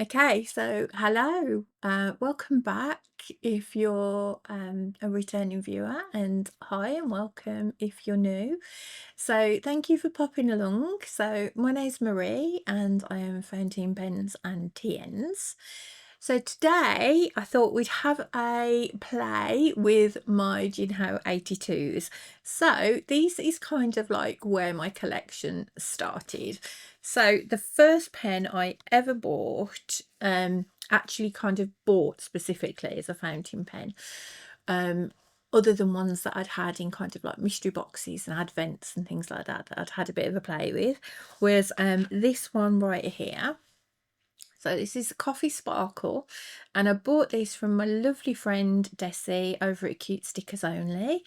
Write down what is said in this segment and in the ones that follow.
Okay, so hello, welcome back if you're a returning viewer, and hi and welcome if you're new. So thank you for popping along. So my name's Marie and I am Fountain Pens and TNs. So today I thought we'd have a play with my Jinhao 82s. So these is kind of like where my collection started. So the first pen I ever bought, actually kind of bought specifically as a fountain pen, um, other than ones that I'd had in kind of like mystery boxes and advents and things like that, that I'd had a bit of a play with, was this one right here. So this is Coffee Sparkle, and I bought this from my lovely friend Desi over at Cute Stickers Only.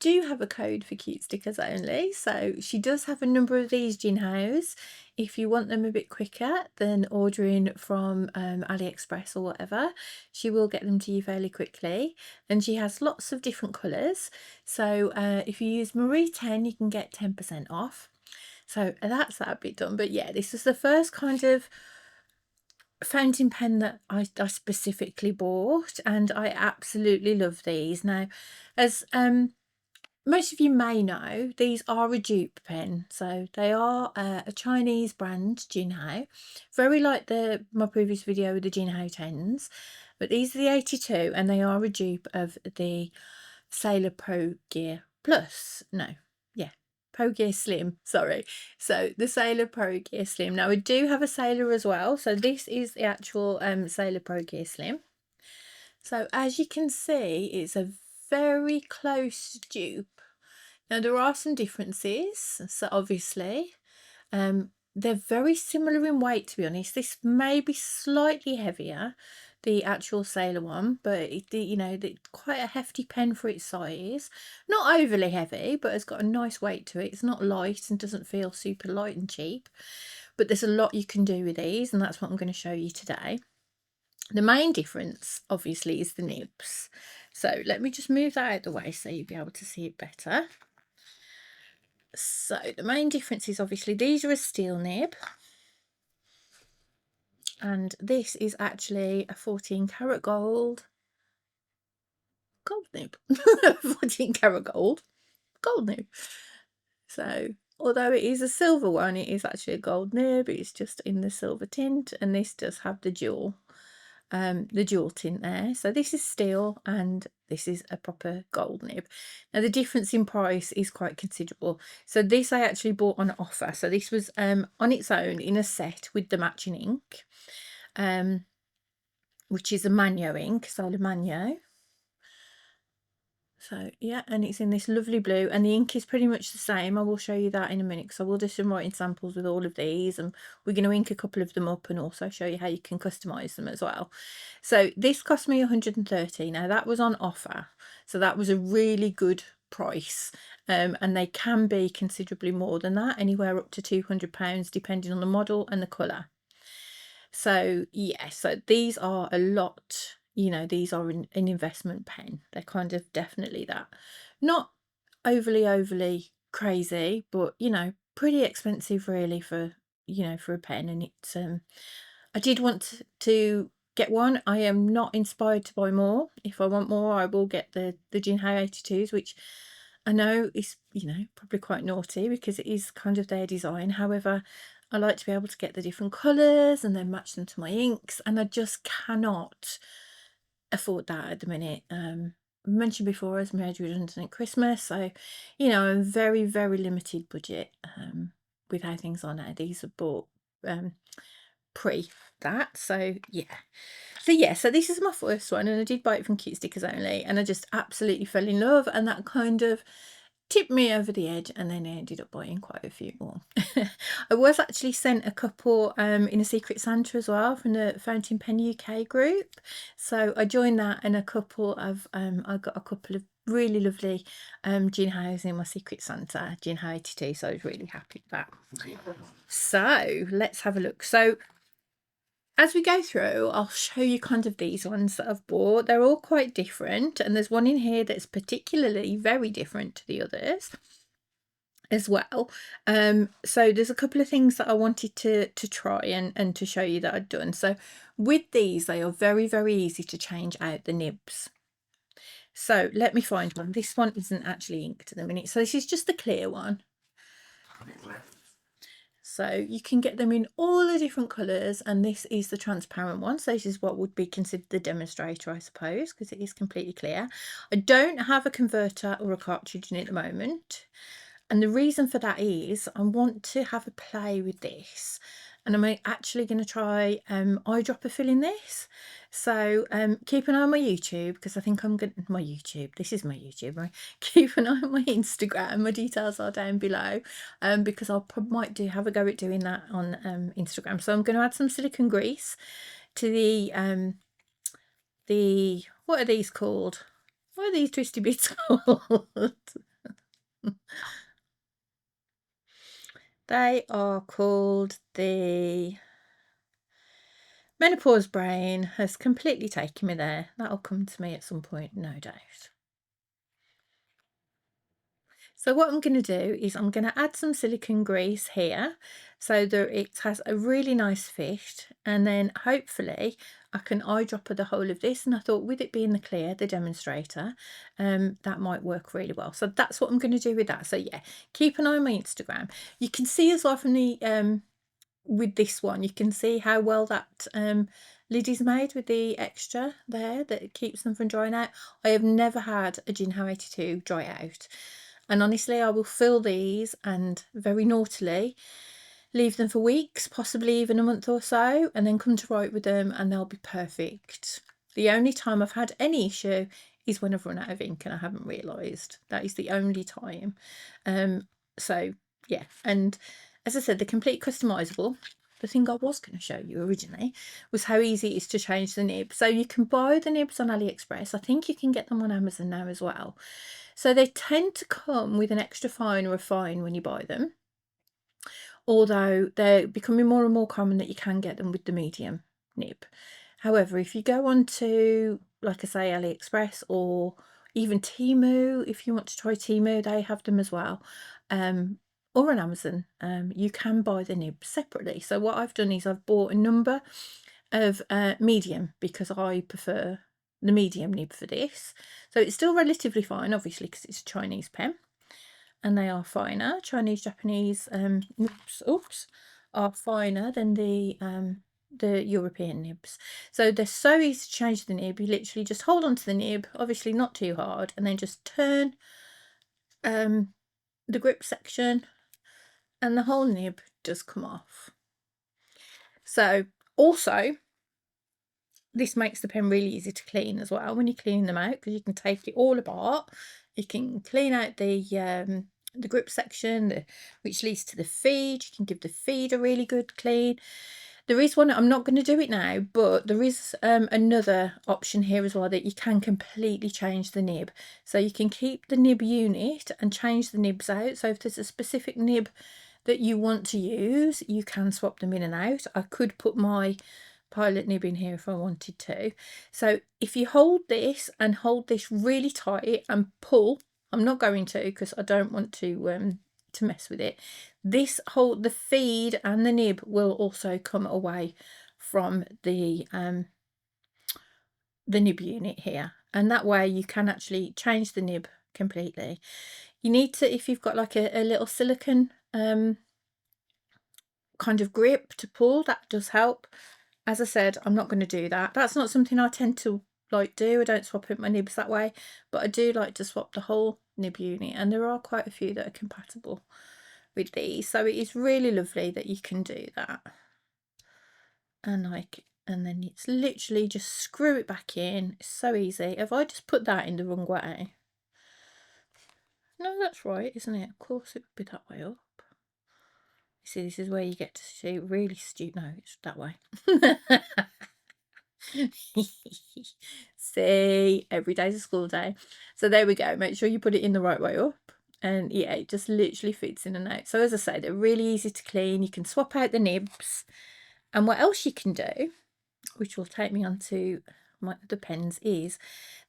Do have a code for Cute Stickers Only, so she does have a number of these Jinhaos. If you want them a bit quicker than ordering from AliExpress or whatever, she will get them to you fairly quickly. And she has lots of different colours. So if you use Marie10, you can get 10% off. So that's that bit done. But yeah, this is the first kind of fountain pen that I specifically bought, and I absolutely love these. Now, as most of you may know, these are a dupe pen, so they are a Chinese brand, Jinhao, very like my previous video with the Jinhao 10s, but these are the 82 and they are a dupe of the Sailor Pro Gear Plus. No, yeah, Pro Gear Slim, sorry. So the Sailor Pro Gear Slim. Now I do have a Sailor as well. So this is the actual Sailor Pro Gear Slim. So as you can see, it's a very close dupe. Now there are some differences. So obviously, they're very similar in weight, to be honest. This may be slightly heavier, the actual Sailor one, but quite a hefty pen for its size. Not overly heavy, but it's got a nice weight to it. It's not light and doesn't feel super light and cheap. But there's a lot you can do with these, and that's what I'm going to show you today. The main difference, obviously, is the nibs. So let me just move that out of the way so you'll be able to see it better. So the main difference is obviously these are a steel nib, and this is actually a 14 karat gold nib. 14 karat gold nib. So although it is a silver one, it is actually a gold nib. It's just in the silver tint, and this does have the jewel tint there. So this is steel and this is a proper gold nib. Now the difference in price is quite considerable. So this I actually bought on offer. So this was on its own in a set with the matching ink, which is a Manyo ink, Solar Manyo. So yeah, and it's in this lovely blue, and the ink is pretty much the same. I will show you that in a minute, because I will do some writing samples with all of these, and we're going to ink a couple of them up and also show you how you can customize them as well. So this cost me 130. Now that was on offer, so that was a really good price, and they can be considerably more than that, anywhere up to £200 depending on the model and the colour. So yeah, so these are a lot, these are an investment pen. They're kind of definitely that. Not overly crazy, but pretty expensive really for for a pen. And it's I did want to get one. I am not inspired to buy more. If I want more, I will get the Jinhao 82s, which I know is probably quite naughty because it is kind of their design. However, I like to be able to get the different colours and then match them to my inks, and I just cannot afford that at the minute. I mentioned before I was made redundant at Christmas, so I'm very limited budget with how things are now. These are bought pre that, so yeah. So this is my first one, and I did buy it from Cute Stickers Only, and I just absolutely fell in love, and that kind of tipped me over the edge, and then I ended up buying quite a few more. I was actually sent a couple in a Secret Santa as well from the Fountain Pen UK group, so I joined that, and I got a couple of really lovely Jinhaos in my Secret Santa, Jinhao 82, so I was really happy with that. So let's have a look. So as we go through, I'll show you kind of these ones that I've bought. They're all quite different, and there's one in here that's particularly very different to the others. as well. So there's a couple of things that I wanted to try and to show you that I'd done. So with these, they are very, very easy to change out the nibs. So let me find one. This one isn't actually inked at the minute. So this is just the clear one. So you can get them in all the different colours, and this is the transparent one. So this is what would be considered the demonstrator, I suppose, because it is completely clear. I don't have a converter or a cartridge in at the moment. And the reason for that is I want to have a play with this, and I'm actually going to try eyedropper filling this. So keep an eye on my YouTube, because I think I'm going to, my YouTube, this is my YouTube, right? Keep an eye on my Instagram. My details are down below, because I might have a go at doing that on Instagram. So I'm going to add some silicone grease to the what are these called? What are these twisty bits called? They are called the menopause brain has completely taken me there. That'll come to me at some point, no doubt. So what I'm going to do is I'm going to add some silicone grease here so that it has a really nice fit, and then hopefully I can eyedropper the whole of this. And I thought with it being the clear, the demonstrator, that might work really well. So that's what I'm going to do with that. So yeah, keep an eye on my Instagram. You can see as well from the with this one, you can see how well that lid is made with the extra there that keeps them from drying out. I have never had a Jinhao 82 dry out, and honestly I will fill these and very naughtily leave them for weeks, possibly even a month or so, and then come to write with them and they'll be perfect. The only time I've had any issue is when I've run out of ink and I haven't realised. That is the only time. So yeah, and as I said, they're complete customizable. The thing I was going to show you originally was how easy it is to change the nib. So you can buy the nibs on AliExpress. I think you can get them on Amazon now as well. So they tend to come with an extra fine or a fine when you buy them, although they're becoming more and more common that you can get them with the medium nib. However, if you go on to, like I say, AliExpress or even Temu, if you want to try Temu, they have them as well, or on Amazon, you can buy the nib separately. So what I've done is I've bought a number of medium, because I prefer the medium nib for this. So it's still relatively fine, obviously, because it's a Chinese pen, and they are finer. Chinese, Japanese nibs, are finer than the European nibs. So they're so easy to change the nib. You literally just hold on to the nib, obviously not too hard, and then just turn the grip section and the whole nib does come off. So also, this makes the pen really easy to clean as well when you clean them out, because you can take it all apart. You can clean out the grip section, which leads to the feed. You can give the feed a really good clean. There is one, I'm not going to do it now, but there is another option here as well, that you can completely change the nib. So you can keep the nib unit and change the nibs out. So if there's a specific nib that you want to use, you can swap them in and out. I could put my pilot nib in here if I wanted to. So if you hold this and hold this really tight and pull, I'm not going to, because I don't want to mess with it. The feed and the nib will also come away from the nib unit here, and that way you can actually change the nib completely. You need to, if you've got like a little silicone kind of grip to pull, that does help. As I said, I'm not going to do that. That's not something I tend to like do. I don't swap out my nibs that way, but I do like to swap the whole nib unit, and there are quite a few that are compatible with these, so it is really lovely that you can do that. And then it's literally just screw it back in. It's so easy. If I just put that in the wrong way, no, that's right, isn't it? Of course it would be that way up. You see, this is where you get to see really stupid. No, it's that way. See, every day's a school day. So there we go. Make sure you put it in the right way up, and yeah, it just literally fits in and out. So as I say, they're really easy to clean. You can swap out the nibs, and what else you can do, which will take me on to my other pens, is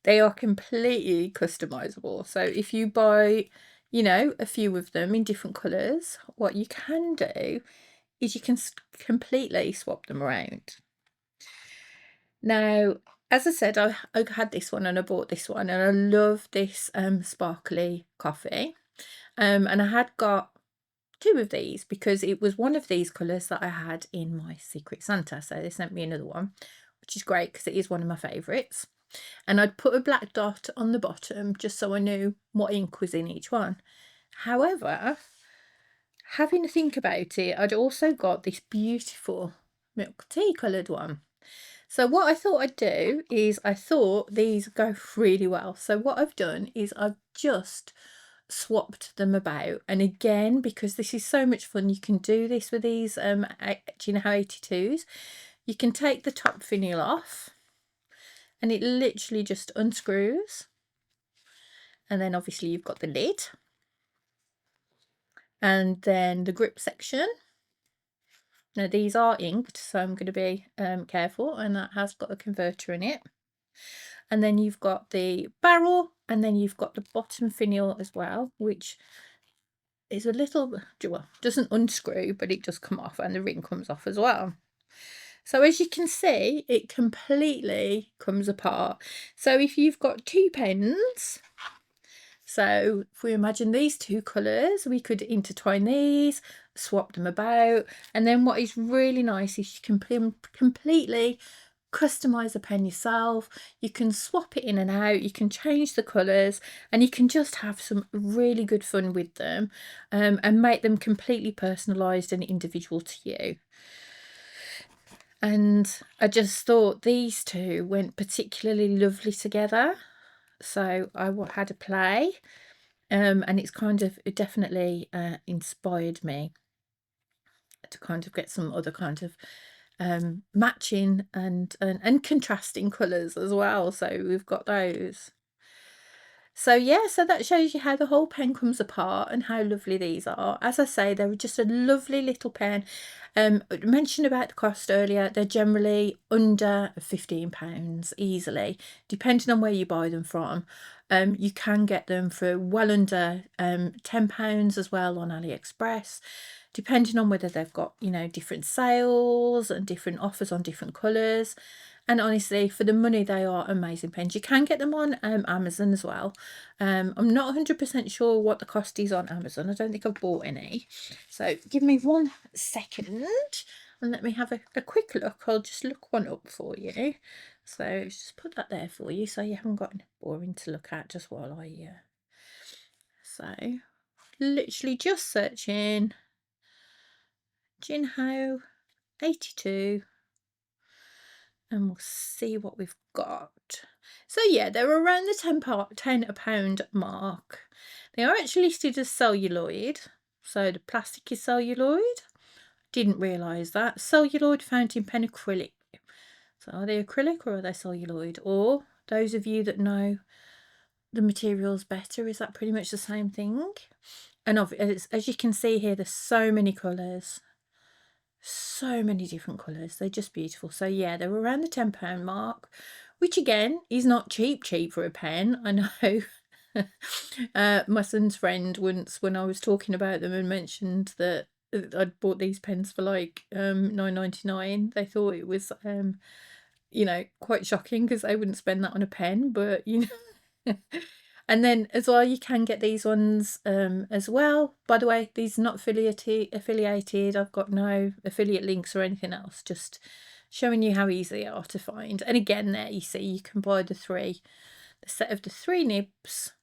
they are completely customizable. So if you buy you know, a few of them in different colours, what you can do is you can completely swap them around. Now, as I said, I had this one and I bought this one, and I love this sparkly coffee. And I had got two of these because it was one of these colours that I had in my Secret Santa. So they sent me another one, which is great because it is one of my favourites. And I'd put a black dot on the bottom just so I knew what ink was in each one. However, having to think about it, I'd also got this beautiful milk tea coloured one. So what I thought I'd do is I thought these go really well. So what I've done is I've just swapped them about, and again, because this is so much fun, you can do this with these Jinhao 82s. You can take the top finial off and it literally just unscrews, and then obviously you've got the lid and then the grip section. Now these are inked, so I'm going to be careful, and that has got a converter in it. And then you've got the barrel, and then you've got the bottom finial as well, which is a little, well, doesn't unscrew, but it does come off, and the ring comes off as well. So as you can see, it completely comes apart. So if you've got two pens, so if we imagine these two colours, we could intertwine these, swap them about, and then what is really nice is you can completely customize a pen yourself. You can swap it in and out, you can change the colours, and you can just have some really good fun with them, and make them completely personalised and individual to you. And I just thought these two went particularly lovely together, so I had a play, and it's kind of, it definitely inspired me to kind of get some other kind of matching and contrasting colours as well. So we've got those. So yeah, so that shows you how the whole pen comes apart and how lovely these are. As I say, they're just a lovely little pen. I mentioned about the cost earlier. They're generally under £15 easily, depending on where you buy them from. You can get them for well under £10 as well on AliExpress, depending on whether they've got, you know, different sales and different offers on different colours. And honestly, for the money, they are amazing pens. You can get them on Amazon as well. I'm not 100% sure what the cost is on Amazon. I don't think I've bought any. So give me 1 second and let me have a quick look. I'll just look one up for you. So just put that there for you so you haven't got anything boring to look at just while I... So literally just searching Jinhao 82. And we'll see what we've got. So yeah, they're around the £10 mark. They are actually listed as celluloid. So the plastic is celluloid. Didn't realise that. Celluloid fountain pen acrylic. So are they acrylic or are they celluloid? Or those of you that know the materials better, is that pretty much the same thing? And as you can see here, there's so many colours. So many different colours. They're just beautiful. So yeah, they're around the £10 mark, which again is not cheap for a pen. I know. My son's friend once, when I was talking about them and mentioned that I'd bought these pens for like £9.99, they thought it was you know, quite shocking because they wouldn't spend that on a pen, but you know. And then as well, you can get these ones as well. By the way, these are not affiliated. I've got no affiliate links or anything else, just showing you how easy they are to find. And again, there you see, you can buy the set of the 3 nibs.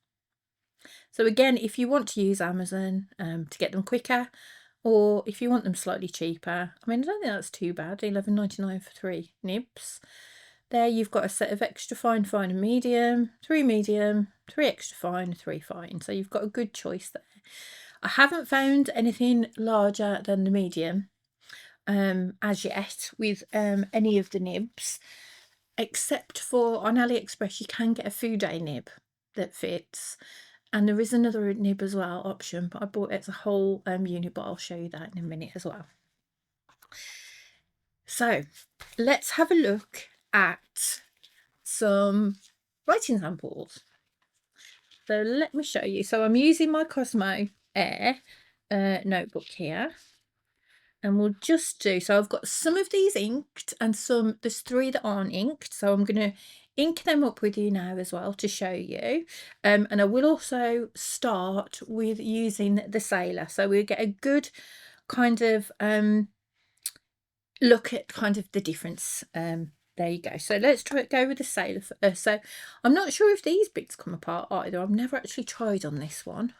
So again, if you want to use Amazon to get them quicker, or if you want them slightly cheaper, I mean, I don't think that's too bad, £11.99 for 3 nibs. There you've got a set of extra fine, fine and medium, 3 medium, 3 extra fine, 3 fine. So you've got a good choice there. I haven't found anything larger than the medium as yet with any of the nibs, except for on AliExpress you can get a food day nib that fits. And there is another nib as well option, but I bought it as a whole unit, but I'll show you that in a minute as well. So let's have a look at some writing samples. So let me show you. So I'm using my Cosmo Air notebook here. And we'll just do, so I've got some of these inked and there's 3 that aren't inked. So I'm going to ink them up with you now as well to show you. And I will also start with using the Sailor. So we'll get a good kind of look at kind of the difference. There you go. So let's go with the Sailor first. So I'm not sure if these bits come apart either. I've never actually tried on this one.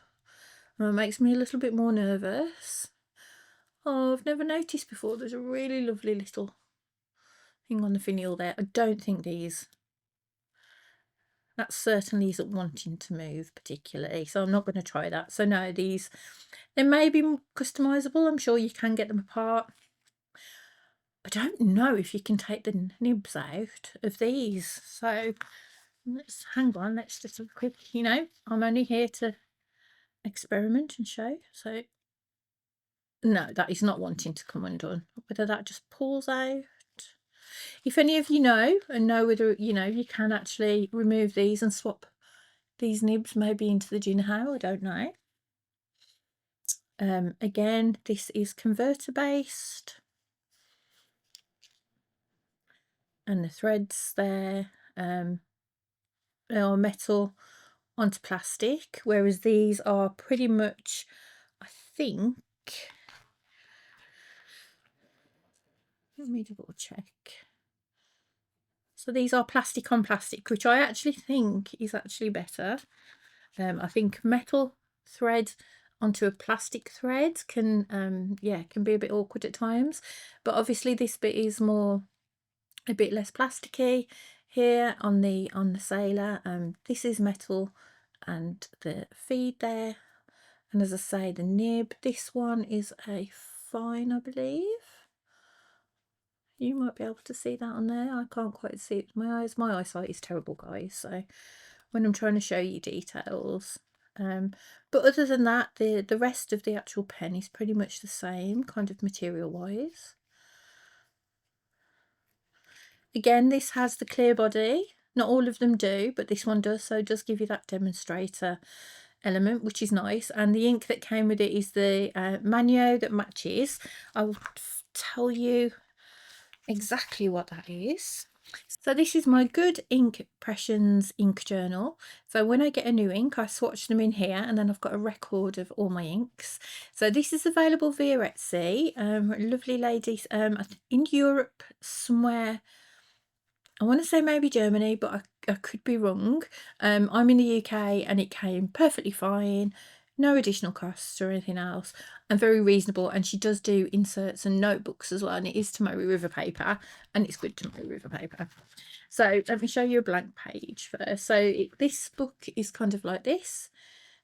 It makes me a little bit more nervous. Oh, I've never noticed before. There's a really lovely little thing on the finial there. I don't think that certainly isn't wanting to move particularly, so I'm not going to try that. So no, they may be customizable. I'm sure you can get them apart. I don't know if you can take the nibs out of these. So hang on, let's just have a quick, I'm only here to experiment and show. So no, that is not wanting to come undone. Whether that just pulls out. If any of you know whether you can actually remove these and swap these nibs maybe into the Jinhao, I don't know. Again, this is converter based, and the threads there are metal onto plastic, whereas these are pretty much, I think, let me double check. So these are plastic on plastic, which I actually think is actually better. I think metal thread onto a plastic thread can be a bit awkward at times, but obviously this bit is a bit less plasticky here on the Sailor. This is metal, and the feed there, and as I say, the nib, this one is a fine, I believe. You might be able to see that on there. I can't quite see it with my eyes. My eyesight is terrible, guys, so when I'm trying to show you details. But other than that, the rest of the actual pen is pretty much the same, kind of material wise. Again, this has the clear body. Not all of them do, but this one does, so it does give you that demonstrator element, which is nice. And the ink that came with it is the Manio that matches. I will tell you exactly what that is. So this is my good Inkpressions ink journal. So when I get a new ink, I swatch them in here, and then I've got a record of all my inks. So this is available via Etsy. Lovely ladies in Europe somewhere. I want to say maybe Germany, but I could be wrong. I'm in the UK, and it came perfectly fine. No additional costs or anything else, and very reasonable. And she does do inserts and notebooks as well, and it is Tomoe River paper, and it's good Tomoe River paper. So let me show you a blank page first. So this book is kind of like this.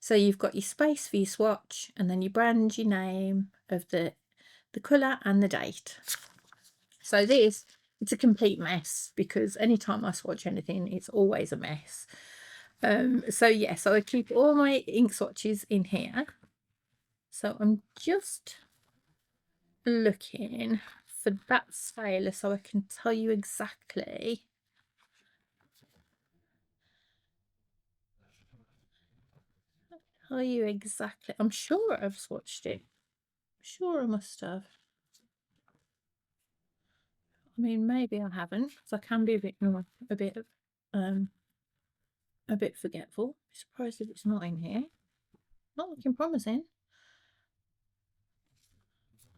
So you've got your space for your swatch, and then your brand, your name of the colour and the date. So it's a complete mess, because anytime I swatch anything, it's always a mess. So yeah, so I keep all my ink swatches in here. So I'm just looking for that Sailor so I can tell you exactly. I'm sure I've swatched it. I'm sure I must have. I mean, maybe I haven't, because I can be a bit forgetful. I'm surprised if it's not in here. Not looking promising.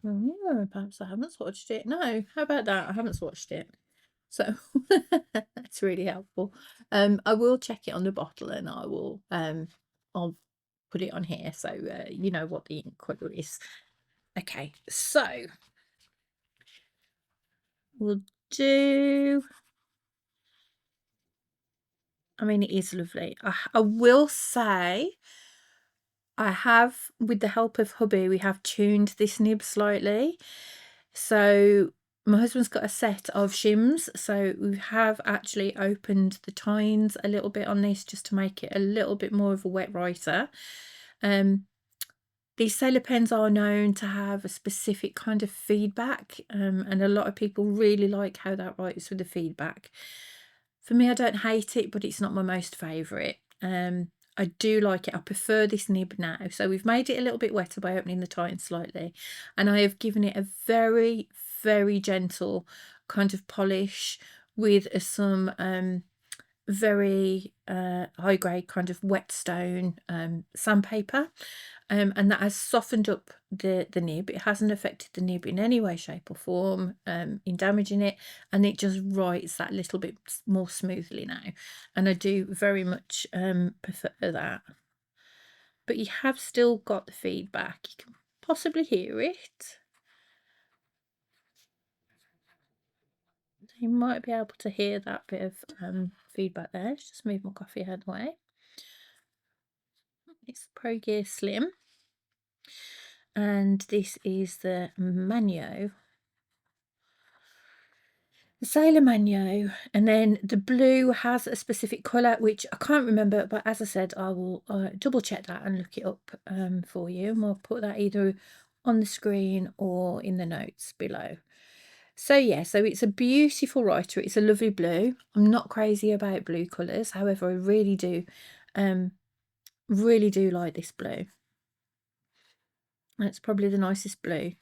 Yeah, perhaps I haven't swatched it. No, how about that? I haven't swatched it. So that's really helpful. I will check it on the bottle, and I'll put it on here so you know what the ink colour is. Okay, so we'll do. I mean, it is lovely. I will say, I have, with the help of hubby, we have tuned this nib slightly. So my husband's got a set of shims, so we have actually opened the tines a little bit on this just to make it a little bit more of a wet writer. These Sailor pens are known to have a specific kind of feedback, and a lot of people really like how that writes with the feedback. For me, I don't hate it, but it's not my most favourite. I do like it. I prefer this nib now. So we've made it a little bit wetter by opening the tine slightly, and I have given it a very, very gentle kind of polish with some very high grade kind of whetstone sandpaper, and that has softened up the nib. It hasn't affected the nib in any way, shape or form in damaging it, and it just writes that little bit more smoothly now, and I do very much prefer that. But you have still got the feedback. You can possibly hear it. You might be able to hear that bit of feedback there. Let's just move my coffee head away. It's Pro Gear Slim, and this is the Manyo, the Sailor Manyo, and then the blue has a specific colour which I can't remember, but as I said, I will double check that and look it up for you, and we'll put that either on the screen or in the notes below. So yeah, so it's a beautiful writer. It's a lovely blue. I'm not crazy about blue colours, however, I really do like this blue. It's probably the nicest blue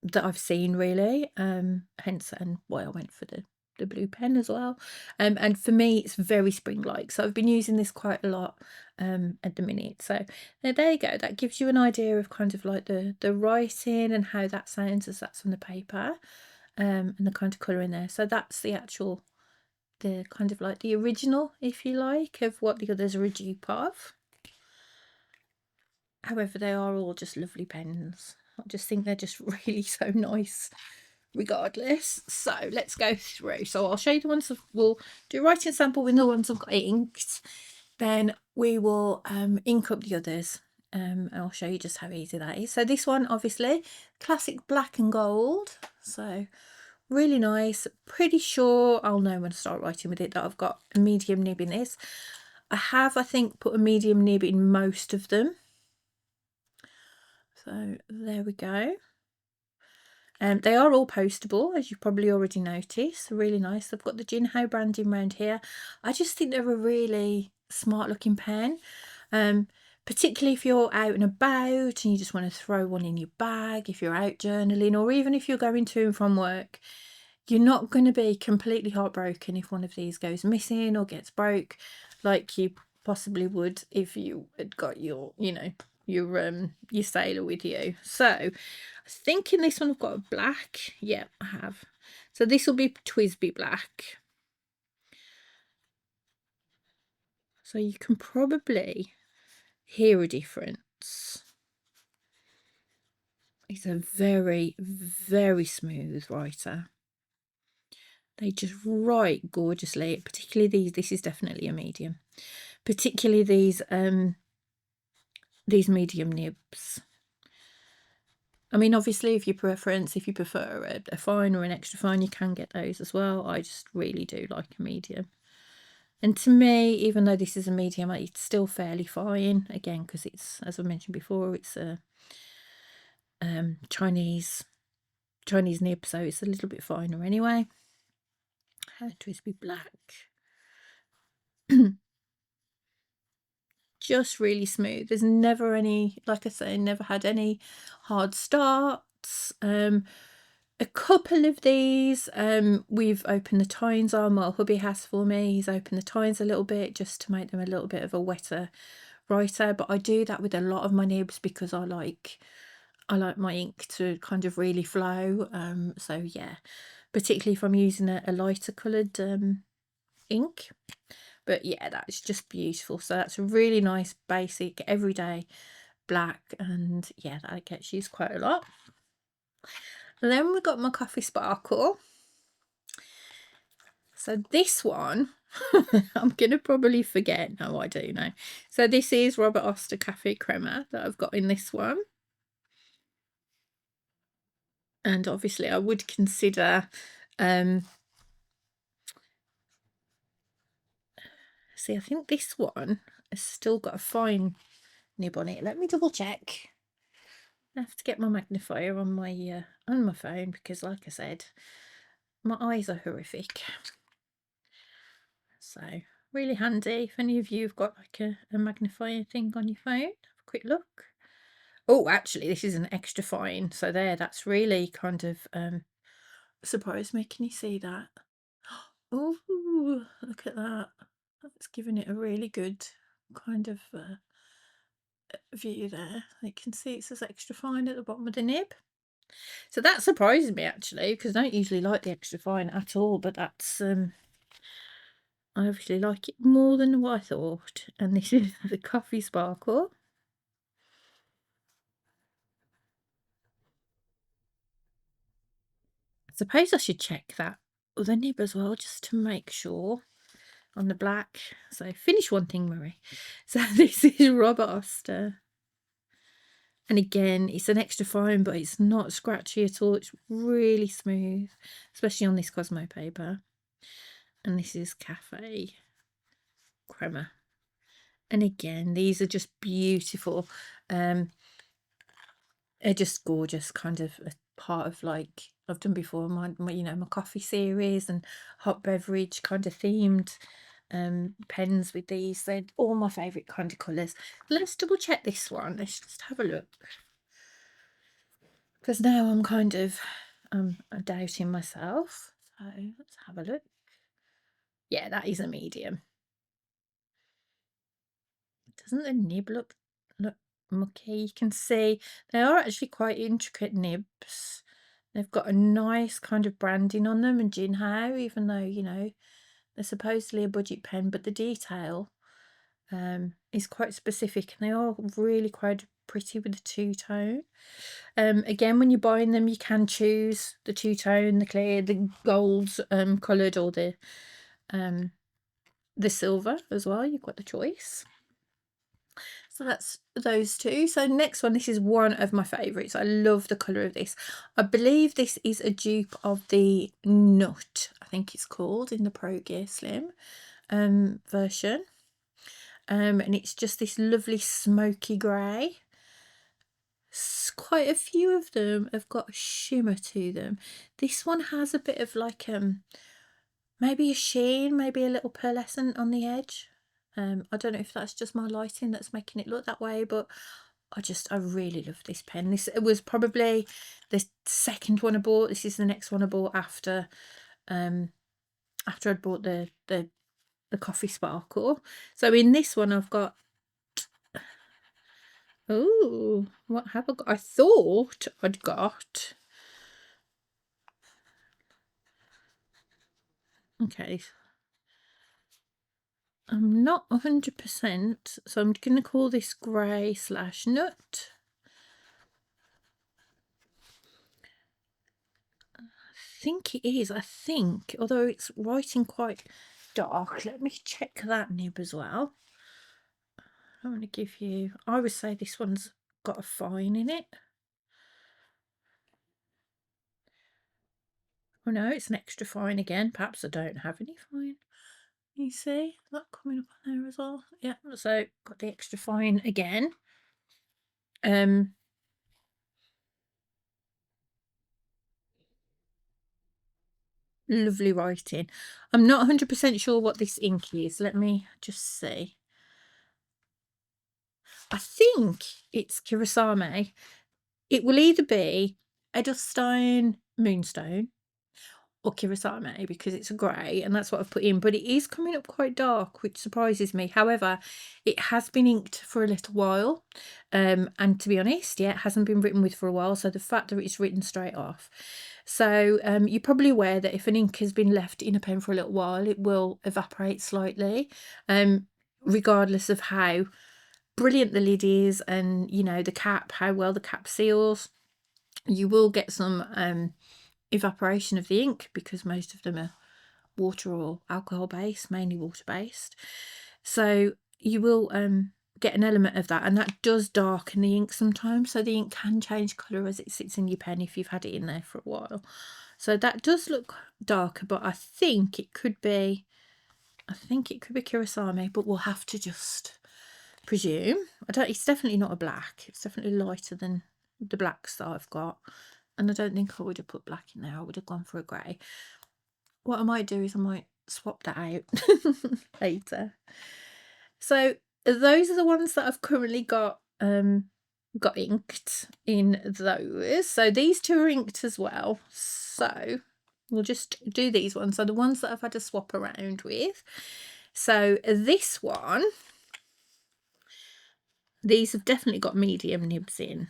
that I've seen, really. Hence, and why I went for the blue pen as well. And for me, it's very spring-like. So I've been using this quite a lot at the minute. So there you go. That gives you an idea of kind of like the writing and how that sounds as that's on the paper, and the kind of colour in there. So that's the actual, the kind of like the original, if you like, of what the others are a dupe of. However, they are all just lovely pens. I just think they're just really so nice regardless. So let's go through. So I'll show you the ones we'll do writing sample with the ones I've got inked. Then we will ink up the others. And I'll show you just how easy that is. So this one, obviously, classic black and gold. So really nice. Pretty sure I'll know when I start writing with it that I've got a medium nib in this. I think, put a medium nib in most of them. So there we go. They are all postable, as you've probably already noticed. Really nice. They've got the Jinhao branding around here. I just think they're a really smart looking pen. Particularly if you're out and about and you just want to throw one in your bag, if you're out journaling, or even if you're going to and from work. You're not going to be completely heartbroken if one of these goes missing or gets broke, like you possibly would if you had got your, you know, your Sailor with you. So I was thinking this one I've got a black. Yeah, I have. So this will be Twisby black. So you can probably hear a difference. It's a very, very smooth writer. They just write gorgeously, particularly these. This is definitely a medium. Particularly these medium nibs. I mean, obviously, if you prefer a fine or an extra fine, you can get those as well. I just really do like a medium. And to me, even though this is a medium, it's still fairly fine. Again, because it's, as I mentioned before, it's a Chinese nib, so it's a little bit finer anyway. Twisby black. Just really smooth. There's never any, like I say, never had any hard starts. A couple of these we've opened the tines on. Well, hubby has for me. He's opened the tines a little bit just to make them a little bit of a wetter writer, but I do that with a lot of my nibs because I like my ink to kind of really flow. So yeah, particularly if I'm using a lighter coloured ink. But yeah, that's just beautiful. So that's a really nice basic everyday black, and yeah, that gets used quite a lot. And then we've got my Coffee Sparkle. So this one I'm gonna probably forget. No, I do know. So this is Robert Oster Cafe Crema that I've got in this one. And obviously I would consider see, I think this one has still got a fine nib on it. Let me double check. I have to get my magnifier on my phone because, like I said, my eyes are horrific. So really handy if any of you have got like a magnifying thing on your phone. Have a quick look. Oh, actually, this is an extra fine. So there, that's really kind of surprised me. Can you see that? Oh, look at that. That's giving it a really good kind of view there. You can see it says extra fine at the bottom of the nib. So that surprises me actually, because I don't usually like the extra fine at all, but that's I obviously like it more than what I thought. And this is the coffee sparkle. I suppose I should check that other nib as well, just to make sure on the black. So finish one thing, Marie. So this is Robert Oster. And again, it's an extra fine, but it's not scratchy at all. It's really smooth, especially on this Cosmo paper. And this is Cafe Crema. And again, these are just beautiful. They're just gorgeous, kind of a part of, like I've done before, my my coffee series and hot beverage kind of themed pens with these. They're all my favourite kind of colours. Let's double check this one. Let's just have a look. Because now I'm kind of doubting myself. So let's have a look. Yeah, that is a medium. Doesn't the nib look mucky? You can see they are actually quite intricate nibs. They've got a nice kind of branding on them and Jinhao, even though, they're supposedly a budget pen, but the detail is quite specific and they are really quite pretty with the two-tone. Again, when you're buying them, you can choose the two-tone, the clear, the gold coloured, or the silver as well. You've got the choice. So that's those two. So next one, this is one of my favourites. I love the colour of this. I believe this is a dupe of the Nut, I think it's called, in the Pro Gear Slim version. And it's just this lovely smoky grey. Quite a few of them have got a shimmer to them. This one has a bit of like maybe a sheen, maybe a little pearlescent on the edge. I don't know if that's just my lighting that's making it look that way, but I really love this pen. It was probably the second one I bought. This is the next one I bought after I'd bought the coffee sparkle. So in this one I've got, oh, what have I got? I thought I'd got, okay, I'm not 100%, so I'm going to call this grey / nut. I think it is, although it's writing quite dark. Let me check that nib as well. I want to give you, I would say this one's got a fine in it. Oh no, it's an extra fine again. Perhaps I don't have any fine. You see that coming up on there as well? Yeah, so got the extra fine again. Lovely writing. I'm not 100% sure what this ink is. Let me just see. I think it's Kurosame. It will either be Edelstein Moonstone or Kurosame, because it's a grey and that's what I've put in, but it is coming up quite dark, which surprises me. However, it has been inked for a little while, and to be honest, yeah, it hasn't been written with for a while, so the fact that it's written straight off. So you're probably aware that if an ink has been left in a pen for a little while, it will evaporate slightly, regardless of how brilliant the lid is and the cap, how well the cap seals. You will get some evaporation of the ink because most of them are water or alcohol based, mainly water based. So you will get an element of that, and that does darken the ink sometimes, so the ink can change colour as it sits in your pen if you've had it in there for a while. So that does look darker, but I think it could be Kurosame, but we'll have to just presume. It's definitely not a black. It's definitely lighter than the blacks that I've got. And I don't think I would have put black in there. I would have gone for a grey. What I might do is I might swap that out later. So those are the ones that I've currently got inked in those. So these two are inked as well. So we'll just do these ones. So the ones that I've had to swap around with. So this one, these have definitely got medium nibs in.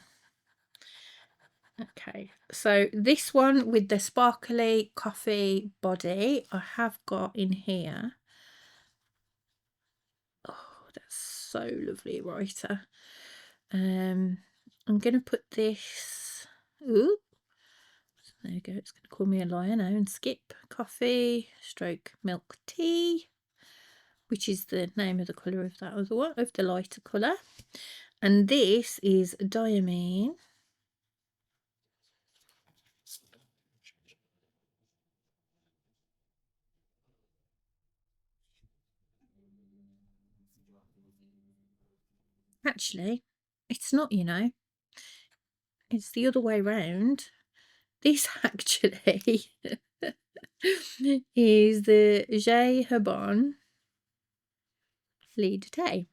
Okay, so this one with the sparkly coffee body, I have got in here. Oh, that's so lovely, writer. I'm going to put this. Ooh, there we go. It's going to call me a liar now and skip coffee stroke milk tea, which is the name of the colour of that other one, of the lighter colour. And this is diamine. Actually, it's not, you know. It's the other way round. This actually is the Jinhao lead day.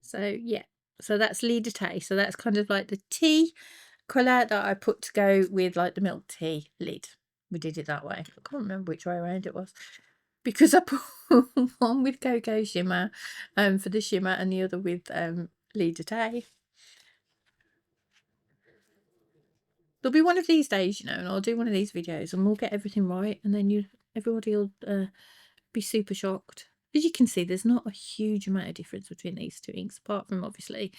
So yeah, so that's lead day. So that's kind of like the tea colour that I put to go with like the milk tea lid. We did it that way. I can't remember which way around it was, because I put one with cocoa shimmer for the shimmer and the other with lead day. There'll be one of these days, you know, and I'll do one of these videos and we'll get everything right, and then everybody will be super shocked. As you can see, there's not a huge amount of difference between these two inks, apart from obviously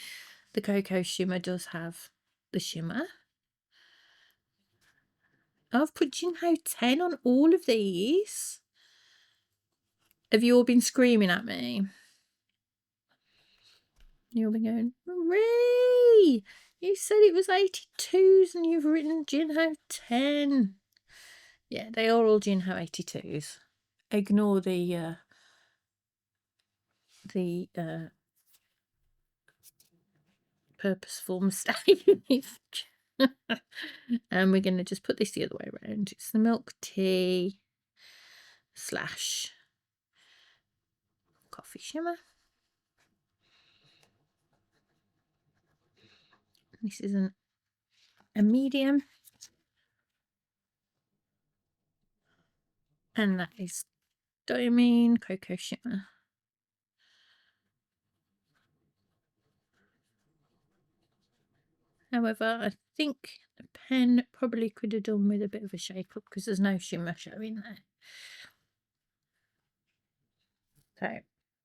the cocoa shimmer does have the shimmer. I've put Jinhao 10 on all of these. Have you all been screaming at me? You'll be going, Marie, you said it was 82s and you've written Jinhao 10. Yeah, they are all Jinhao 82s. Ignore the purposeful mistake. And we're going to just put this the other way around. It's the milk tea slash coffee shimmer. This is a medium. And that is diamine cocoa shimmer. However, I think the pen probably could have done with a bit of a shake up because there's no shimmer showing there. So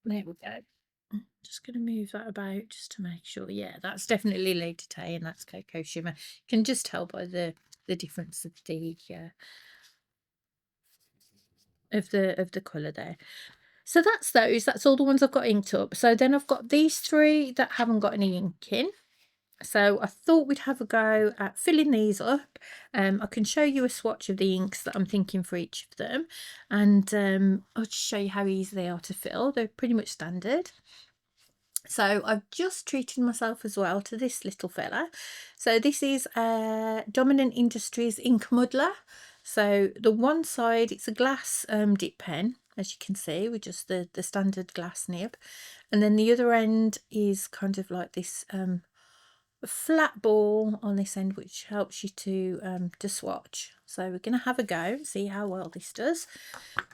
there we go. Just going to move that about just to make sure. Yeah, that's definitely Lady Tay and that's cocoa shimmer. You can just tell by the difference of the colour there. So that's those. That's all the ones I've got inked up. So then I've got these three that haven't got any ink in. So I thought we'd have a go at filling these up. I can show you a swatch of the inks that I'm thinking for each of them, and I'll just show you how easy they are to fill. They're pretty much standard. So I've just treated myself as well to this little fella. So this is Dominant Industries Ink Muddler. So the one side, it's a glass dip pen, as you can see, with just the standard glass nib. And then the other end is kind of like this flat ball on this end, which helps you to swatch. So we're going to have a go and see how well this does.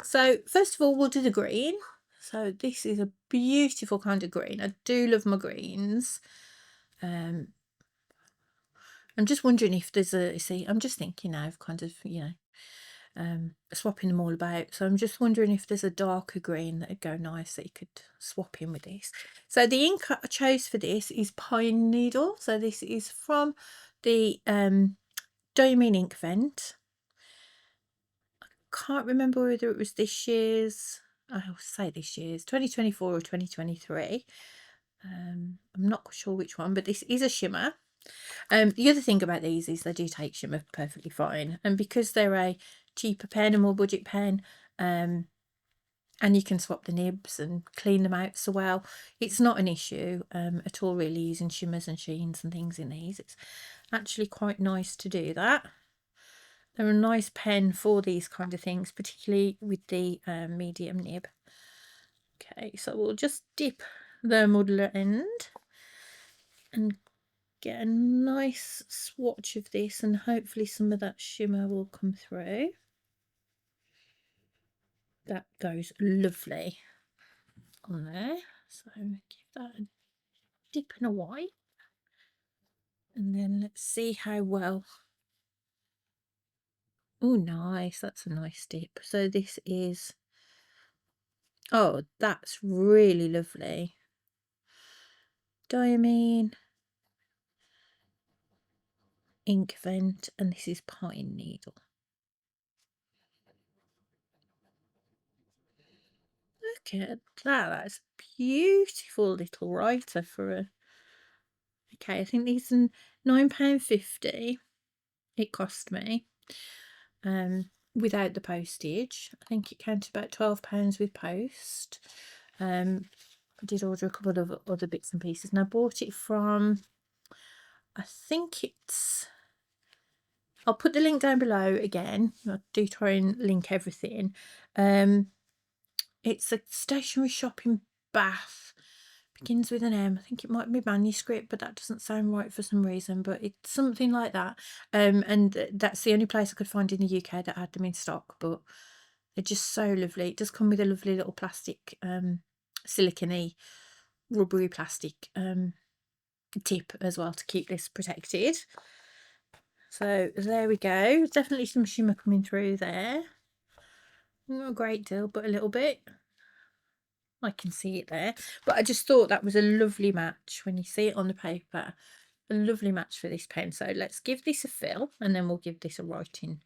So first of all, we'll do the green. So this is a beautiful kind of green. I do love my greens. I'm just wondering if there's I'm just thinking now of kind of, swapping them all about. So I'm just wondering if there's a darker green that would go nice that you could swap in with this. So the ink I chose for this is Pine Needle. So this is from the Diamine Ink Vent. I can't remember whether it was this year's, I'll say this year's, 2024 or 2023. I'm not sure which one, but this is a shimmer. The other thing about these is they do take shimmer perfectly fine, and because they're a cheaper pen, a more budget pen, and you can swap the nibs and clean them out so well, it's not an issue at all really using shimmers and sheens and things in these. It's actually quite nice to do that. They're a nice pen for these kind of things, particularly with the medium nib. Okay, so we'll just dip the muddler end and get a nice swatch of this, and hopefully some of that shimmer will come through. That goes lovely on there. So give that a dip and a wipe, and then let's see how well. Oh, nice. That's a nice dip. So this is, oh, that's really lovely. Diamine, ink vent, and this is pine needle. Look at that. That's a beautiful little writer for a. Okay, I think these are £9.50. It cost me. Without the postage. I think it came to about £12 with post. I did order a couple of other bits and pieces, and I bought it from, I think it's, I'll put the link down below again. I do try and link everything. It's a stationery shop in Bath. Begins with an M. I think it might be manuscript, but that doesn't sound right for some reason, but it's something like that. And that's the only place I could find in the UK that had them in stock, but they're just so lovely. It does come with a lovely little plastic, silicone, rubbery plastic tip as well to keep this protected. So there we go. Definitely some shimmer coming through there. Not a great deal, but a little bit. I can see it there, but I just thought that was a lovely match when you see it on the paper. A lovely match for this pen. So let's give this a fill, and then we'll give this a writing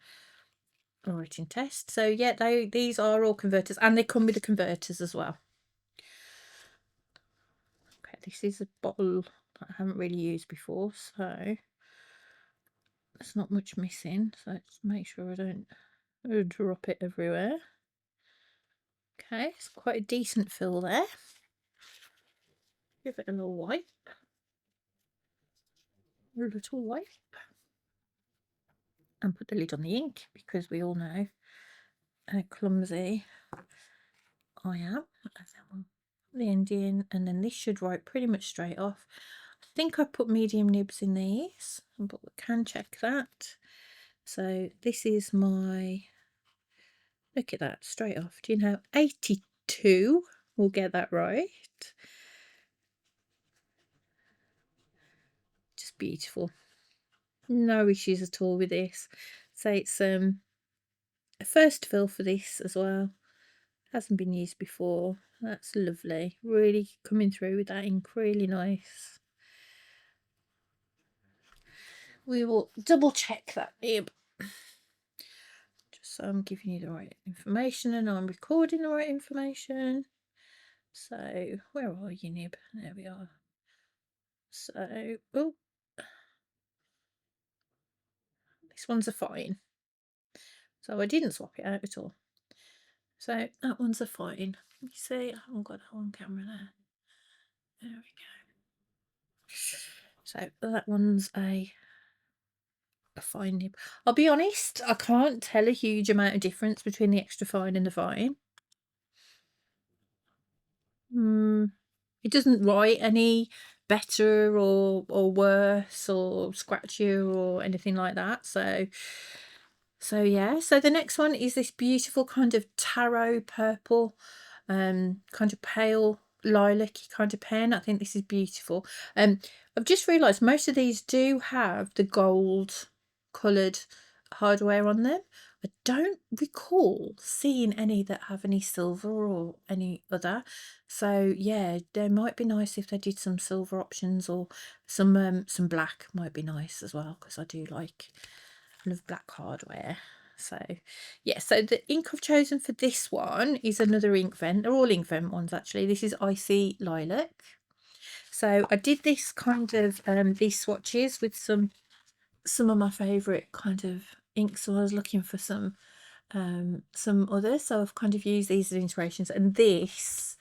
test. So yeah, these are all converters, and they come with the converters as well. Okay, this is a bottle that I haven't really used before, so there's not much missing. So let's make sure I don't drop it everywhere. Okay, it's quite a decent fill there. Give it a little wipe. A little wipe. And put the lid on the ink, because we all know how clumsy I am. And then we'll put the end in, and then this should write pretty much straight off. I think I put medium nibs in these, but we can check that. So this is my, look at that, straight off. Do you know, 82 will get that right. Just beautiful. No issues at all with this. So it's a first fill for this as well. Hasn't been used before. That's lovely. Really coming through with that ink. Really nice. We will double check that nib, just so I'm giving you the right information and I'm recording the right information. So where are you, nib? There we are. So, oh, this one's a fine. So I didn't swap it out at all. So that one's a fine. You see, I haven't got that on camera there. There we go. So that one's a fine nib. I'll be honest, I can't tell a huge amount of difference between the extra fine and the fine. It doesn't write any better or worse or scratchier or anything like that. So yeah. So the next one is this beautiful kind of taro purple, kind of pale lilac kind of pen. I think this is beautiful. I've just realised most of these do have the gold coloured hardware on them. I don't recall seeing any that have any silver or any other. So yeah, they might be nice if they did some silver options, or some black might be nice as well, because I do love black hardware. So yeah, so the ink I've chosen for this one is another ink vent. They're all ink vent ones actually. This is Icy Lilac. So I did this kind of these swatches with some of my favourite kind of inks, so I was looking for some others, so I've kind of used these as inspirations. And this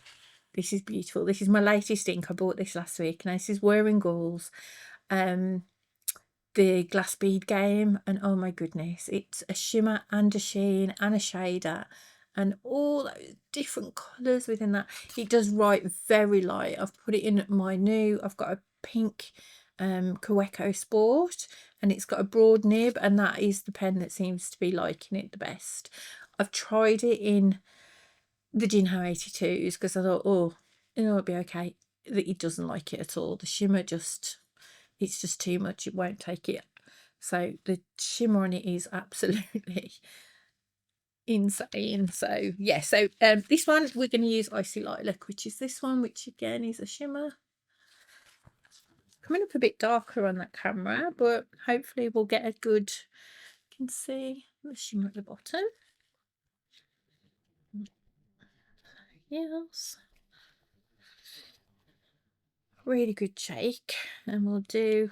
is beautiful. This is my latest ink. I bought this last week. Now this is Wearing Gauze the glass bead game, and oh my goodness, it's a shimmer and a sheen and a shader and all those different colours within that. It does write very light. I've put it in my new, I've got a pink Kaweco Sport, and it's got a broad nib, and that is the pen that seems to be liking it the best. I've tried it in the Jinhao 82s because I thought, oh, it'll be okay. It doesn't like it at all. The shimmer it's just too much. It won't take it. So the shimmer on it is absolutely insane. So yeah, so this one we're going to use Icy Lilac, which is this one, which again is a shimmer. Coming up a bit darker on that camera, but hopefully we'll get a good, you can see the shimmer at the bottom. Yes, really good shake, and we'll do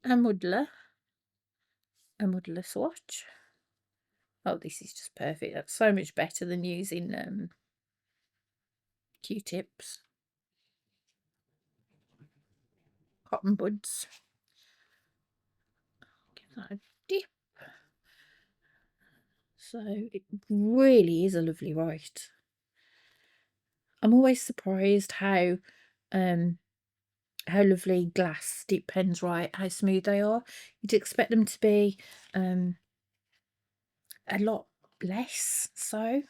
a muddler swatch. Oh, this is just perfect. That's so much better than using Q-tips, cotton buds. Give that a dip. So it really is a lovely write. I'm always surprised how lovely glass dip pens write, how smooth they are. You'd expect them to be a lot less so.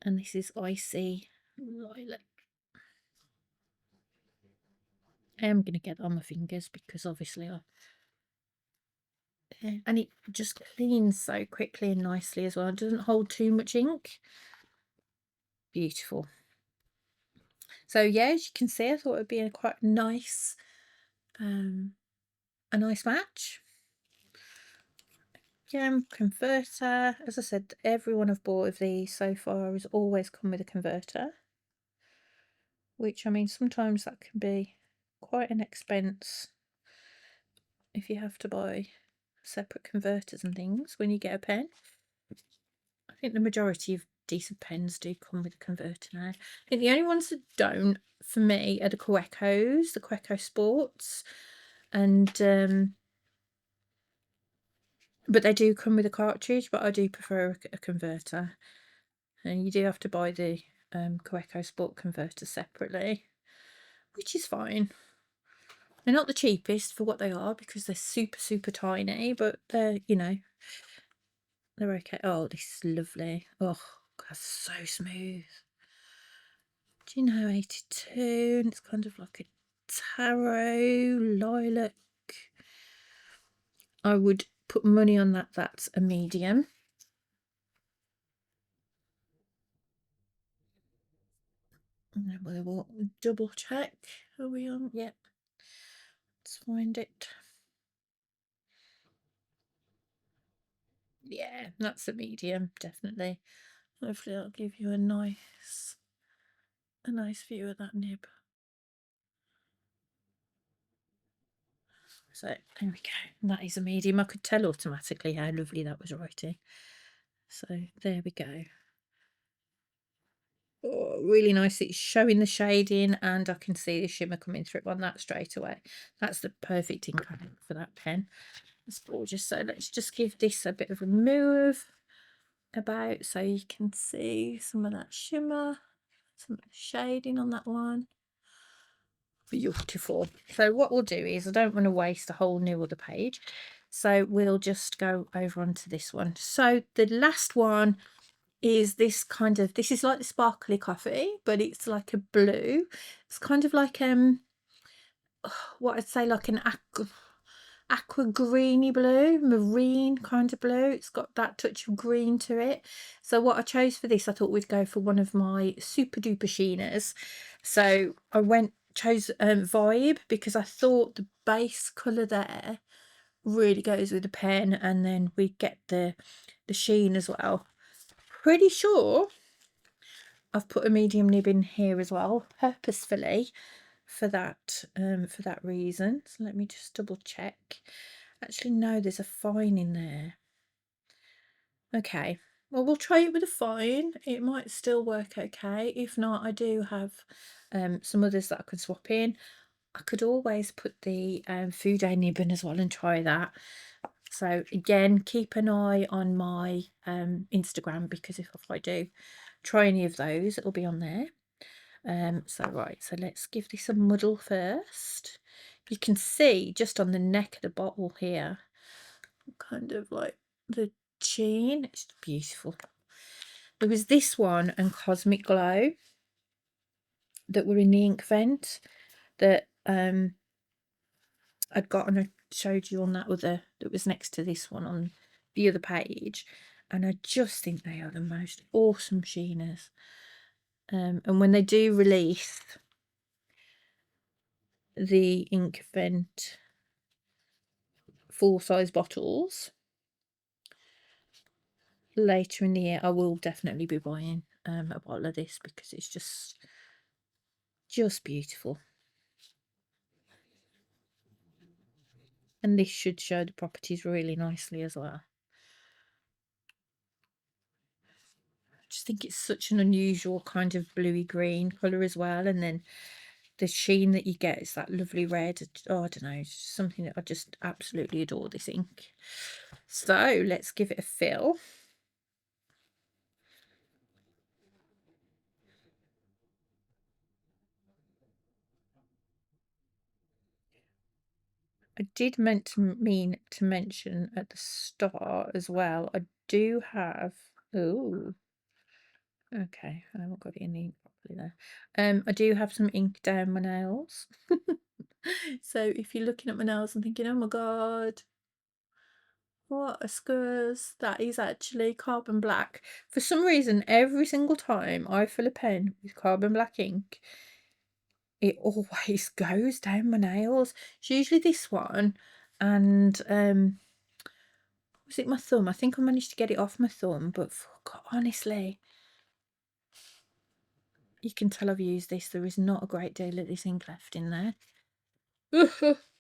And this is Icy Lilac. I am going to get on my fingers because obviously and it just cleans so quickly and nicely as well. It doesn't hold too much ink. Beautiful. So yeah, as you can see, I thought it would be a quite nice a nice match. Again, converter. As I said, every one I've bought of these so far has always come with a converter, which, I mean, sometimes that can be quite an expense if you have to buy separate converters and things when you get a pen. I think the majority of decent pens do come with a converter now. I think the only ones that don't, for me, are the Kawecos, the Kaweco Sports, and but they do come with a cartridge, but I do prefer a converter. And you do have to buy the Kaweco Sport converter separately, which is fine. They're not the cheapest for what they are because they're super, super tiny, but they're, you know, they're okay. Oh, this is lovely. Oh, that's so smooth. Jinhao 82, and it's kind of like a taro lilac. I would put money on that. That's a medium. And then we will double check. Are we on? Yep. Let's find it. Yeah, that's a medium, definitely. Hopefully that'll give you a nice view of that nib. So there we go. That is a medium. I could tell automatically how lovely that was writing. So there we go. Oh, really nice. It's showing the shading, and I can see the shimmer coming through on that straight away. That's the perfect ink for that pen. It's gorgeous. So let's just give this a bit of a move about so you can see some of that shimmer, some of the shading on that one. Beautiful. So what we'll do is, I don't want to waste a whole new other page, so we'll just go over onto this one. So the last one is this kind of, this is like the sparkly coffee, but it's like a blue. It's kind of like what I'd say like an aqua greeny blue, marine kind of blue. It's got that touch of green to it. So what I chose for this, I thought we'd go for one of my super duper sheeners. So I chose Vibe because I thought the base colour there really goes with the pen, and then we get the sheen as well. Pretty sure I've put a medium nib in here as well, purposefully for that reason. So let me just double check. Actually, no, there's a fine in there. Okay, well, we'll try it with a fine. It might still work okay. If not, I do have some others that I could swap in. I could always put the food day nib in as well and try that. So again, keep an eye on my Instagram, because if I do try any of those, it'll be on there. So right, so let's give this a muddle first. You can see just on the neck of the bottle here, kind of like the sheen. It's beautiful. There was this one and Cosmic Glow that were in the ink vent that I'd got, and I showed you on that other that was next to this one on the other page, and I just think they are the most awesome sheeners. And when they do release the ink vent full-size bottles later in the year, I will definitely be buying a bottle of this, because it's just beautiful. And this should show the properties really nicely as well. I just think it's such an unusual kind of bluey green colour as well, and then the sheen that you get is that lovely red. Oh, I don't know, it's just something that I just absolutely adore, this ink. So let's give it a fill. I did mean to mention at the start as well, I do have, oh, okay, I haven't got it in the ink properly there. I do have some ink down my nails. So if you're looking at my nails and thinking, oh my god, what a scuzz, that is actually carbon black. For some reason, every single time I fill a pen with carbon black ink, it always goes down my nails. It's usually this one, and was it my thumb? I think I managed to get it off my thumb, but God, honestly, you can tell I've used this. There is not a great deal of this ink left in there.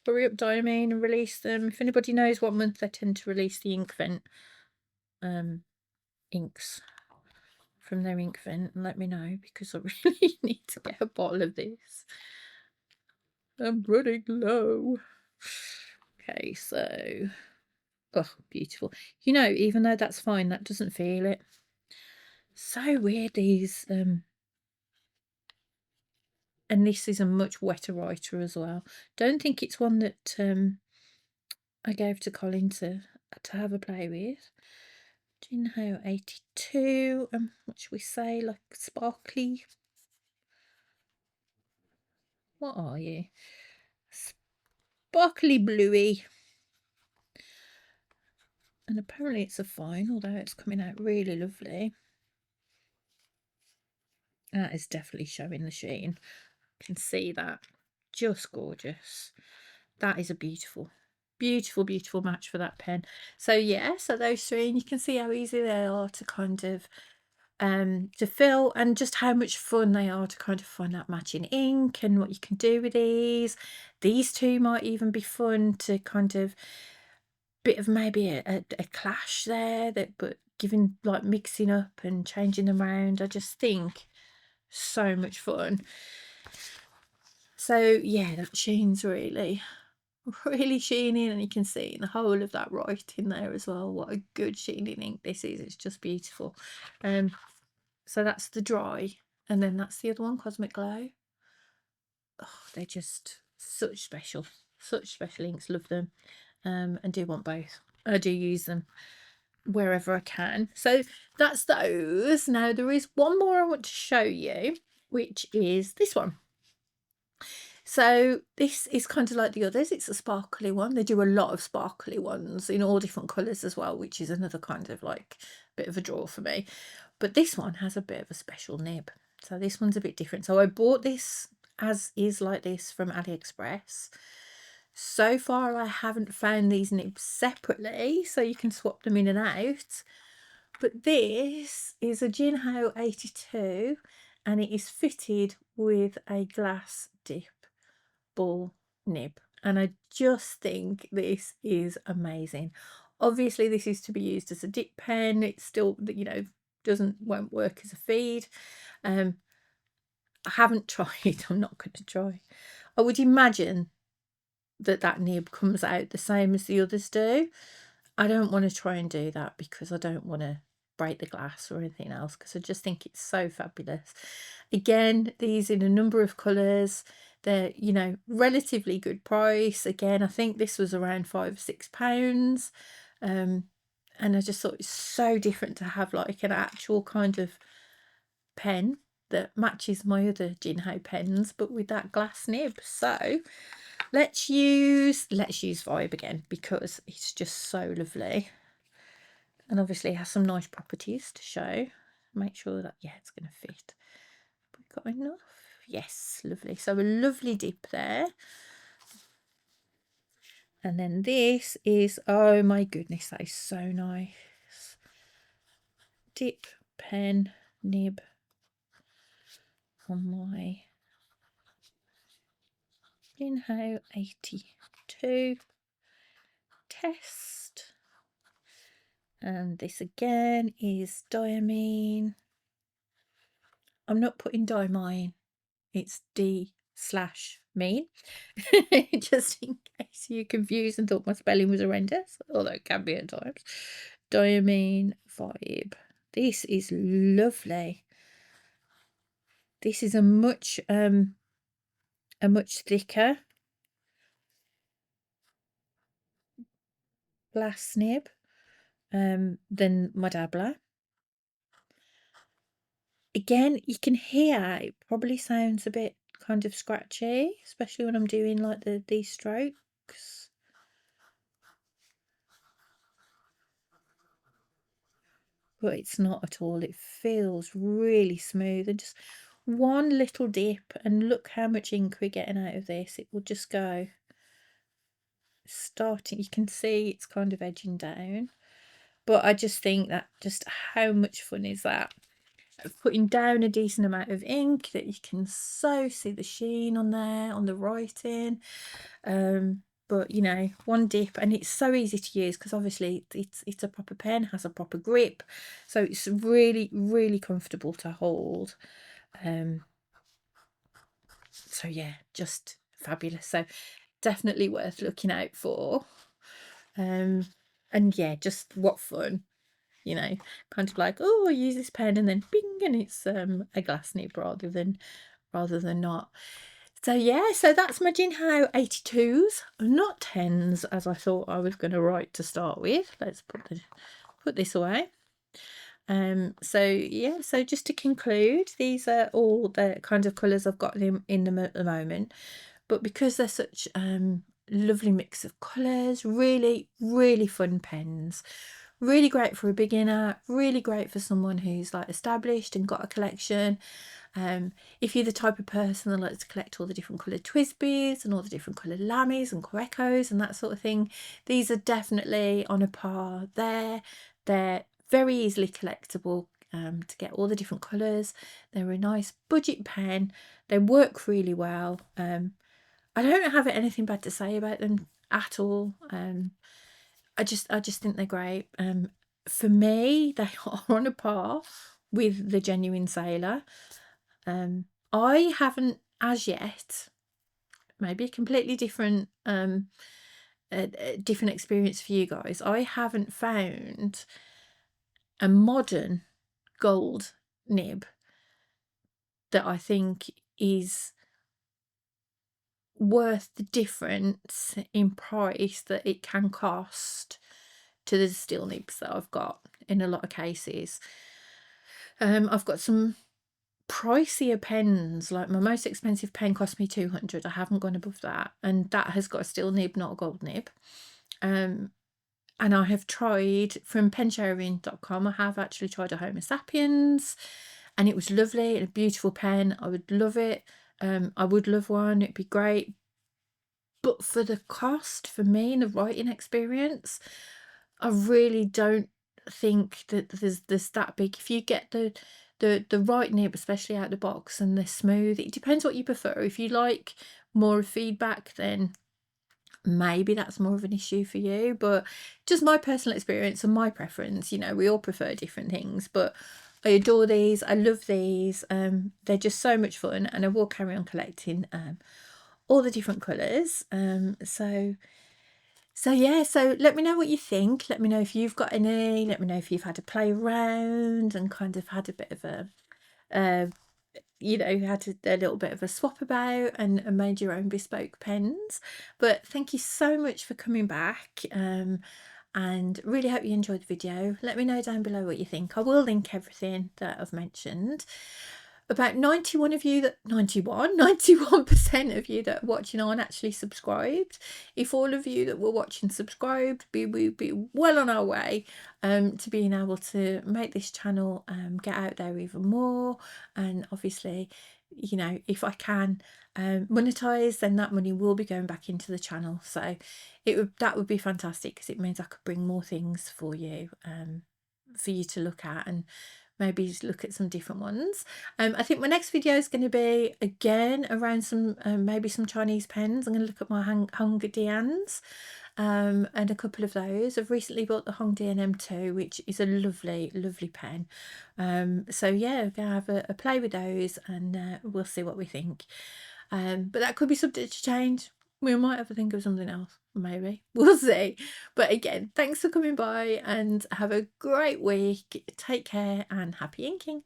Hurry up, Diamine, and release them. If anybody knows what month they tend to release the ink vent inks from their ink vent, let me know, because I really need to get a bottle of this. I'm running low. Okay, so, oh, beautiful. You know, even though that's fine, that doesn't feel it. So weird, these and this is a much wetter writer as well. Don't think it's one that I gave to Colin to have a play with. Jinhao 82, what should we say, like sparkly? What are you? Sparkly bluey. And apparently it's a fine, although it's coming out really lovely. That is definitely showing the sheen. Can see that. Just gorgeous. That is a beautiful, beautiful, beautiful match for that pen. So yeah, so those three, and you can see how easy they are to kind of to fill, and just how much fun they are to kind of find that matching ink and what you can do with these. These two might even be fun to kind of bit of maybe a clash there, that but giving, like, mixing up and changing them around. I just think so much fun. So yeah, that sheen's really sheening, and you can see in the whole of that writing there as well what a good sheening ink this is. It's just beautiful. So that's the dry, and then that's the other one, Cosmic Glow. Oh, they're just such special inks. Love them, and do want both. I do use them wherever I can. So that's those. Now there is one more I want to show you, which is this one. So this is kind of like the others. It's a sparkly one. They do a lot of sparkly ones in all different colours as well, which is another kind of like bit of a draw for me. But this one has a bit of a special nib. So this one's a bit different. So I bought this as is like this from AliExpress. So far I haven't found these nibs separately, so you can swap them in and out. But this is a Jinhao 82, and it is fitted with a glass dip ball nib, and I just think this is amazing. Obviously this is to be used as a dip pen. It's still, you know, won't work as a feed. I haven't tried. I'm not going to try. I would imagine that nib comes out the same as the others do. I don't want to try and do that because I don't want to break the glass or anything else, because I just think it's so fabulous. Again, these in a number of colours. They're, you know, relatively good price. Again, I think this was around £5 or £6. And I just thought it's so different to have like an actual kind of pen that matches my other Jinhao pens, but with that glass nib. So let's use Vibe again because it's just so lovely, and obviously it has some nice properties to show. Make sure that, yeah, it's going to fit. We've got enough. Yes, lovely. So a lovely dip there. And then this is, oh my goodness, that is so nice. Dip, pen, nib on my Jinhao 82 test. And this again is diamine. I'm not putting diamine, it's D/mean, just in case you're confused and thought my spelling was horrendous, although it can be at times. Diamine Vibe. This is lovely. This is a much thicker glass nib than my Dabbler. Again, you can hear it probably sounds a bit kind of scratchy, especially when I'm doing like these strokes. But it's not at all. It feels really smooth, and just one little dip, and look how much ink we're getting out of this. It will just go starting. You can see it's kind of edging down, but I just think that just how much fun is that? Putting down a decent amount of ink that you can so see the sheen on there, on the writing. But you know, one dip, and it's so easy to use because obviously it's a proper pen, has a proper grip, so it's really comfortable to hold. So yeah, just fabulous. So definitely worth looking out for. And yeah, just what fun, you know, kind of like, oh, I use this pen and then bing, and it's a glass nib rather than not. So yeah, so that's my Jinhao 82s, not 10s as I thought I was going to write to start with. Let's put this away. So yeah, so just to conclude, these are all the kind of colours I've got in them at the moment, but because they're such lovely mix of colours, really fun pens, really great for a beginner, really great for someone who's like established and got a collection. If you're the type of person that likes to collect all the different coloured TWSBIs and all the different coloured Lammies and Quecos and that sort of thing, these are definitely on a par there. They're very easily collectible to get all the different colours. They're a nice budget pen. They work really well. I don't have anything bad to say about them at all. I just think they're great. For me, they are on a par with the genuine Sailor. I haven't as yet, maybe a completely different different experience for you guys. I haven't found a modern gold nib that I think is worth the difference in price that it can cost to the steel nibs that I've got in a lot of cases. I've got some pricier pens, like my most expensive pen cost me 200. I haven't gone above that, and that has got a steel nib, not a gold nib. And I have tried from pensharing.com, I have actually tried a Homo sapiens, and it was lovely and a beautiful pen. I would love it. I would love one, it'd be great, but for the cost, for me and the writing experience, I really don't think that there's that big. If you get the right nib, especially out the box, and they're smooth, it depends what you prefer. If you like more feedback, then maybe that's more of an issue for you, but just my personal experience and my preference, you know, we all prefer different things, but I adore these. I love these. They're just so much fun, and I will carry on collecting all the different colours. So yeah, so let me know what you think. Let me know if you've got any. Let me know if you've had a play around and kind of had a bit of a, uh, had a little bit of a swap about and made your own bespoke pens. But thank you so much for coming back. And really hope you enjoyed the video. Let me know down below what you think. I will link everything that I've mentioned. About 91 of you that 91% of you that are watching aren't actually subscribed. If all of you that were watching subscribed, we'd be well on our way to being able to make this channel get out there even more. And obviously, if I can monetize, then that money will be going back into the channel. So that would be fantastic, because it means I could bring more things for you to look at, and maybe just look at some different ones. I think my next video is going to be again around some maybe some Chinese pens. I'm going to look at my Hongdians and a couple of those. I've recently bought the Hongdian M2, which is a lovely pen. So yeah, we're going to have a play with those, and we'll see what we think. But that could be subject to change. We might have to think of something else, maybe. We'll see. But again, thanks for coming by, and have a great week. Take care and happy inking.